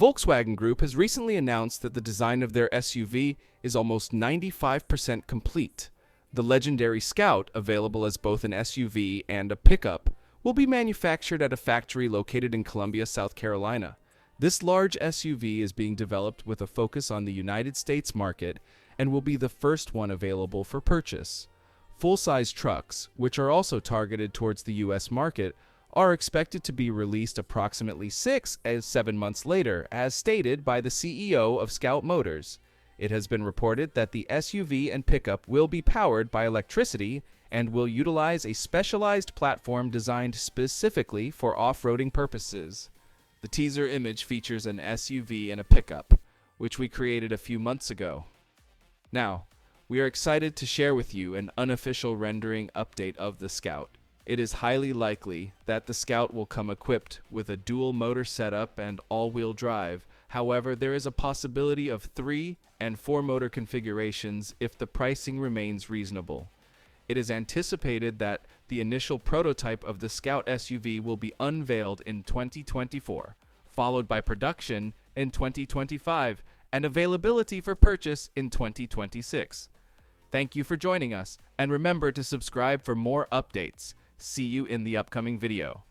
Volkswagen Group has recently announced that the design of their SUV is almost 95% complete. The legendary Scout, available as both an SUV and a pickup, will be manufactured at a factory located in Columbia, South Carolina. This large SUV is being developed with a focus on the United States market and will be the first one available for purchase. Full-size trucks, which are also targeted towards the U.S. market, are expected to be released approximately 6 to 7 months later, as stated by the CEO of Scout Motors. It has been reported that the SUV and pickup will be powered by electricity and will utilize a specialized platform designed specifically for off-roading purposes. The teaser image features an SUV and a pickup, which we created a few months ago. Now, we are excited to share with you an unofficial rendering update of the Scout. It is highly likely that the Scout will come equipped with a dual motor setup and all-wheel drive. However, there is a possibility of 3 and 4 motor configurations if the pricing remains reasonable. It is anticipated that the initial prototype of the Scout SUV will be unveiled in 2024, followed by production in 2025 and availability for purchase in 2026. Thank you for joining us, and remember to subscribe for more updates. See you in the upcoming video.